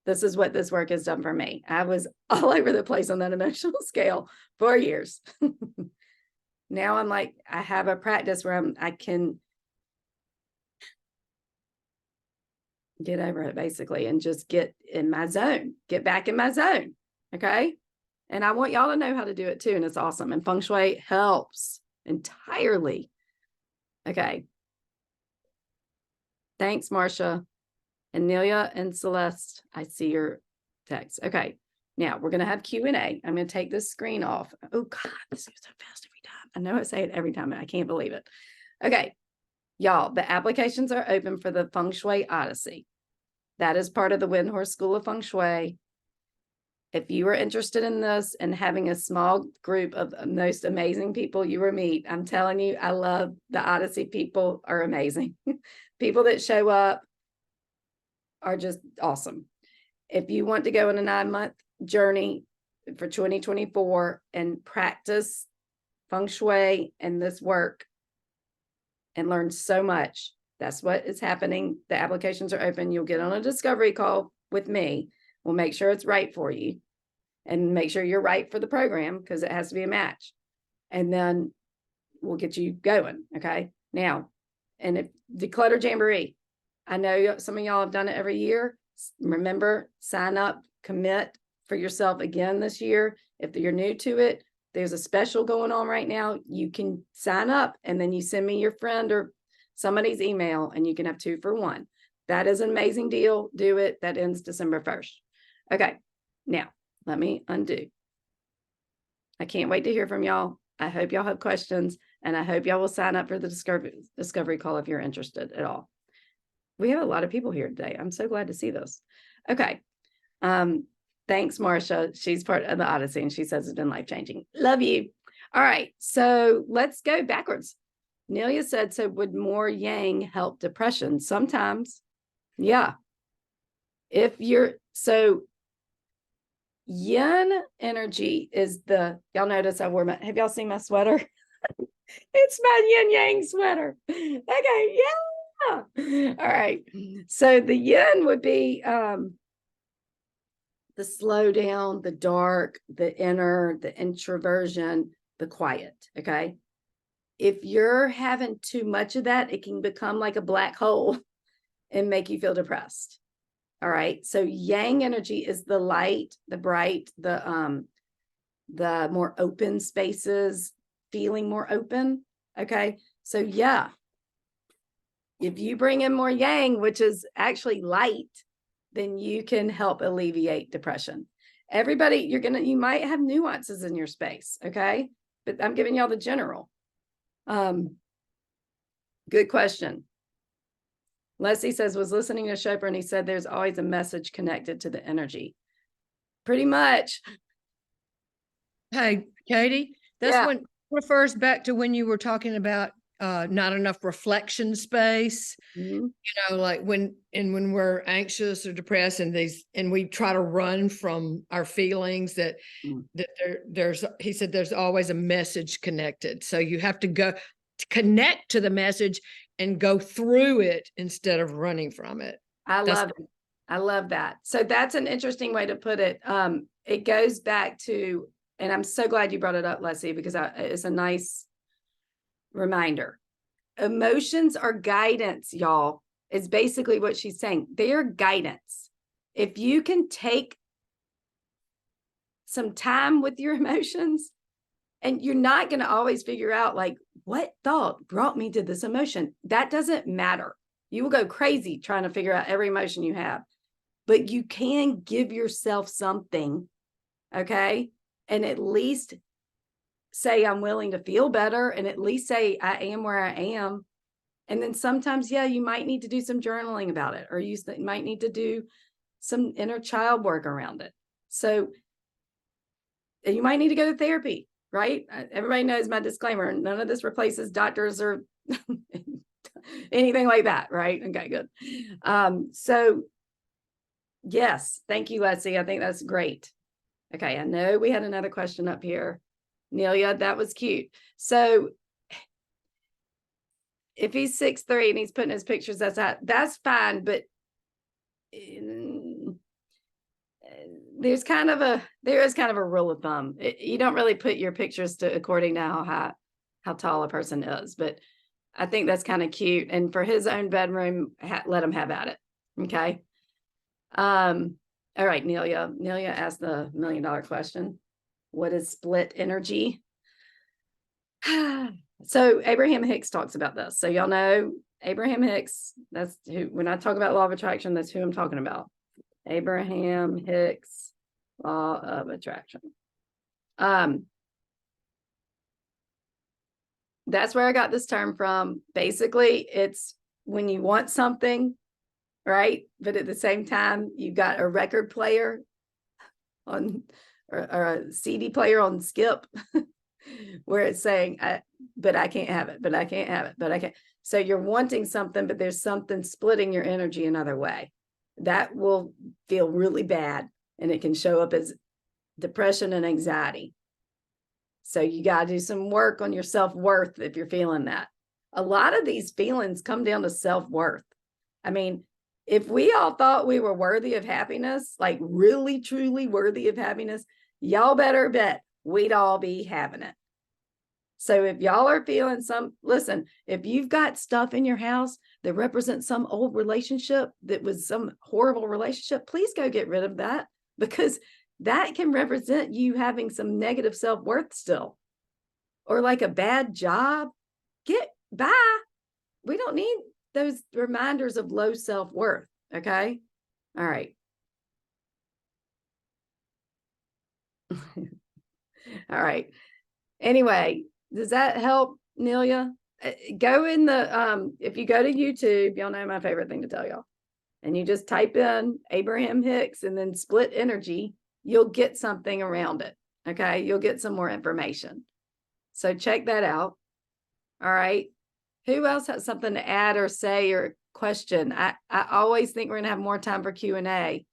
This is what this work has done for me. I was all over the place on that emotional scale for years. Now I'm like, I have a practice where I can get over it basically and just get in my zone, get back in my zone. Okay. And I want y'all to know how to do it too. And it's awesome. And Feng Shui helps entirely. Okay. Thanks, Marcia. And Nelia and Celeste, I see your text. Okay. Now we're going to have Q&A. I'm going to take this screen off. Oh God, this is so fast every time. I know I say it every time, and I can't believe it. Okay. Y'all, the applications are open for the Feng Shui Odyssey. That is part of the Windhorse School of Feng Shui. If you are interested in this and having a small group of the most amazing people you will meet, I'm telling you, I love the Odyssey. People are amazing. People that show up are just awesome. If you want to go on a 9-month journey for 2024 and practice Feng Shui and this work and learn so much, that's what is happening. The applications are open. You'll get on a discovery call with me. We'll make sure it's right for you and make sure you're right for the program because it has to be a match. And then we'll get you going. Okay. Now, and if Declutter Jamboree, I know some of y'all have done it every year. Remember, sign up, commit for yourself again this year. If you're new to it, there's a special going on right now. You can sign up and then you send me your friend or somebody's email and you can have 2 for 1. That is an amazing deal. Do it. That ends December 1st. Okay. Now let me undo. I can't wait to hear from y'all. I hope y'all have questions and I hope y'all will sign up for the discovery call if you're interested at all. We have a lot of people here today. I'm so glad to see this. Okay. Thanks, Marcia. She's part of the Odyssey and she says it's been life-changing. Love you. All right. So let's go backwards. Nelia said, so would more yang help depression? Sometimes. Yeah. If you're, so yin energy is y'all notice I wore have y'all seen my sweater? It's my yin yang sweater. Okay. Yeah. All right. So the yin would be, the slow down, the dark, the inner, the introversion, the quiet. Okay. If you're having too much of that, it can become like a black hole and make you feel depressed. All right. So yang energy is the light, the bright, the more open spaces, feeling more open. Okay. So yeah, if you bring in more yang, which is actually light, then you can help alleviate depression. Everybody, you might have nuances in your space. Okay. But I'm giving y'all the general. Good question. Leslie says, was listening to Chopra and he said there's always a message connected to the energy. Pretty much. Hey, Katie, that's when refers back to when you were talking about not enough reflection space. Mm-hmm. Like when we're anxious or depressed and we try to run from our feelings that he said there's always a message connected. So you have to go to connect to the message and go through it instead of running from it. I love that. So that's an interesting way to put it. It goes back to, and I'm so glad you brought it up, Leslie, because it's a nice reminder. Emotions are guidance, y'all, is basically what she's saying. They're guidance. If you can take some time with your emotions, and you're not going to always figure out like what thought brought me to this emotion. That doesn't matter. You will go crazy trying to figure out every emotion you have, but you can give yourself something. Okay. And at least say, I'm willing to feel better. And at least say, I am where I am. And then sometimes, yeah, you might need to do some journaling about it, or you might need to do some inner child work around it. So you might need to go to therapy. Right? Everybody knows my disclaimer. None of this replaces doctors or anything like that. Right? Okay, good. So yes, thank you, Leslie. I think that's great. Okay. I know we had another question up here. Nelia, that was cute. So if he's 6'3" and he's putting his pictures, that's fine. But there is kind of a rule of thumb. You don't really put your pictures according to how tall a person is, but I think that's kind of cute. And for his own bedroom, let him have at it. Okay. All right, Nelia. Nelia asked the $1 million question. What is split energy? So Abraham Hicks talks about this. So y'all know Abraham Hicks, that's who, when I talk about law of attraction, that's who I'm talking about. Abraham Hicks, law of attraction. That's where I got this term from. Basically, it's when you want something, right? But at the same time, you've got a record player on or a CD player on skip where it's saying, but I can't have it, but I can't have it, but I can't. So you're wanting something, but there's something splitting your energy another way. That will feel really bad, and it can show up as depression and anxiety. So you got to do some work on your self-worth if you're feeling that. A lot of these feelings come down to self-worth. I mean, if we all thought we were worthy of happiness, like really, truly worthy of happiness, y'all better bet we'd all be having it. So if y'all are feeling listen, if you've got stuff in your house that represents some old relationship that was some horrible relationship, please go get rid of that, because that can represent you having some negative self-worth still, or like a bad job. Bye. We don't need those reminders of low self-worth. Okay. All right. All right. Anyway, does that help, Nelia? Go in the if you go to YouTube, y'all know my favorite thing to tell y'all, and you just type in Abraham Hicks and then split energy, you'll get something around it. Okay, you'll get some more information. So check that out. All right. Who else has something to add or say or question? I always think we're gonna have more time for Q&A,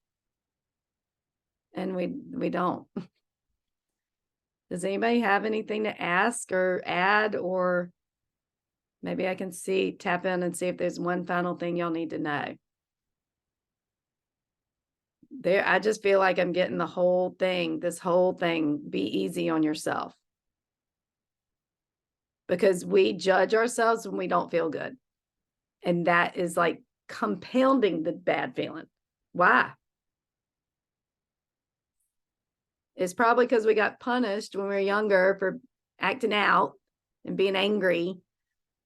and we don't. Does anybody have anything to ask or add, or maybe I can tap in and see if there's one final thing y'all need to know. I just feel like I'm getting this whole thing, be easy on yourself. Because we judge ourselves when we don't feel good. And that is like compounding the bad feeling. Why? It's probably because we got punished when we were younger for acting out and being angry.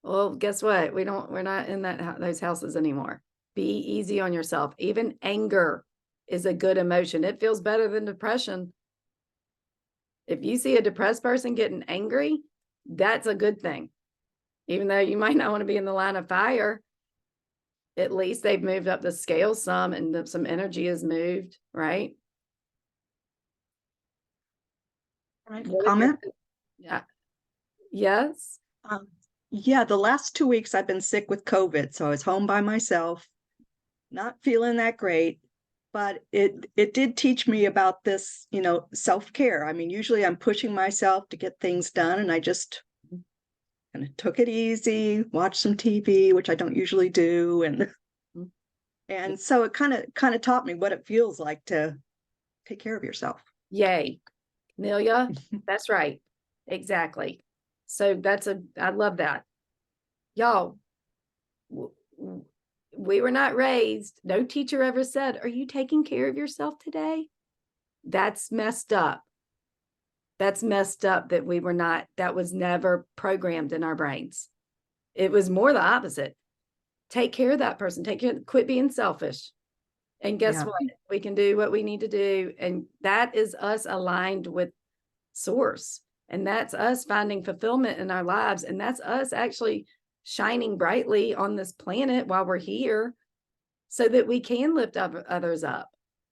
Well, guess what? We're not in those houses anymore. Be easy on yourself. Even anger is a good emotion. It feels better than depression. If you see a depressed person getting angry, that's a good thing. Even though you might not want to be in the line of fire, at least they've moved up the scale some, and some energy is moved, right? Comment? Yeah. Yes. Yeah, the last 2 weeks I've been sick with COVID, so I was home by myself, not feeling that great, but it did teach me about this, self-care. I mean, usually I'm pushing myself to get things done, and I just kind of took it easy, watched some TV, which I don't usually do, and so it kind of taught me what it feels like to take care of yourself. Yay. Nelia, that's right. Exactly. So I love that. Y'all, we were not raised, no teacher ever said, are you taking care of yourself today? That's messed up. That's messed up that was never programmed in our brains. It was more the opposite. Take care of that person. Quit being selfish. And guess what? We can do what we need to do. And that is us aligned with source. And that's us finding fulfillment in our lives. And that's us actually shining brightly on this planet while we're here, so that we can lift others up.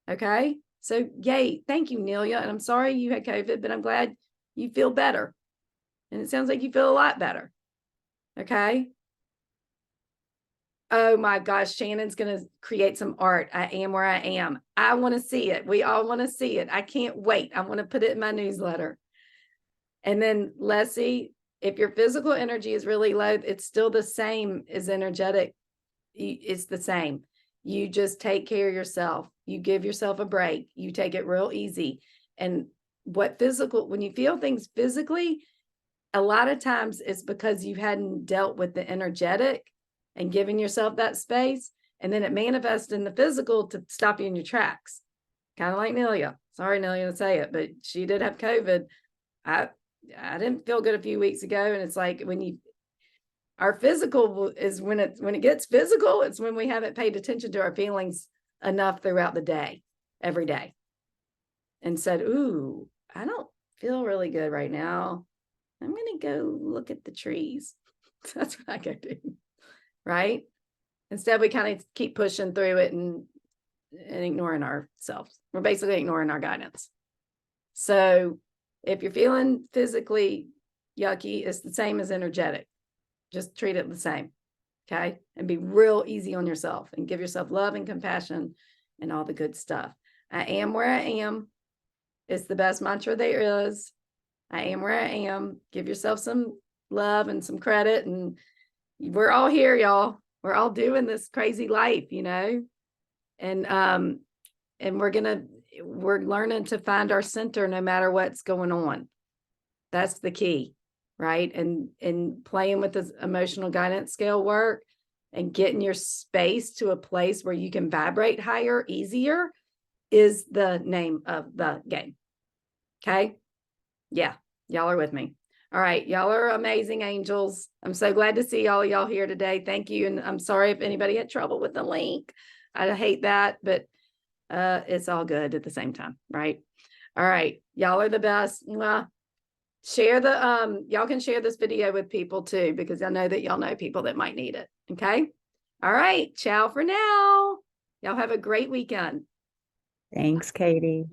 Okay. So yay. Thank you, Nelia. And I'm sorry you had COVID, but I'm glad you feel better. And it sounds like you feel a lot better. Okay. Oh my gosh, Shannon's going to create some art. I am where I am. I want to see it. We all want to see it. I can't wait. I want to put it in my newsletter. And then Leslie, if your physical energy is really low, it's still the same as energetic. It's the same. You just take care of yourself. You give yourself a break. You take it real easy. And when you feel things physically, a lot of times it's because you hadn't dealt with the energetic and giving yourself that space. And then it manifests in the physical to stop you in your tracks. Kind of like Nelia. Sorry, Nelia, to say it, but she did have COVID. I didn't feel good a few weeks ago. And it's like our physical is when it gets physical, it's when we haven't paid attention to our feelings enough throughout the day, every day. And said, ooh, I don't feel really good right now. I'm going to go look at the trees. That's what I go do. Right? Instead, we kind of keep pushing through it and ignoring ourselves. We're basically ignoring our guidance. So if you're feeling physically yucky, it's the same as energetic. Just treat it the same. Okay. And be real easy on yourself and give yourself love and compassion and all the good stuff. I am where I am. It's the best mantra there is. I am where I am. Give yourself some love and some credit. And we're all here, y'all. We're all doing this crazy life, and we're learning to find our center no matter what's going on. That's the key, right? And playing with this emotional guidance scale work and getting your space to a place where you can vibrate higher, easier, is the name of the game. Okay? Yeah, y'all are with me. All right, y'all are amazing angels. I'm so glad to see all of y'all here today. Thank you. And I'm sorry if anybody had trouble with the link. I hate that, but it's all good at the same time, right? All right, y'all are the best. Well, share the y'all can share this video with people too, because I know that y'all know people that might need it. Okay. All right, ciao for now. Y'all have a great weekend. Thanks, Katie.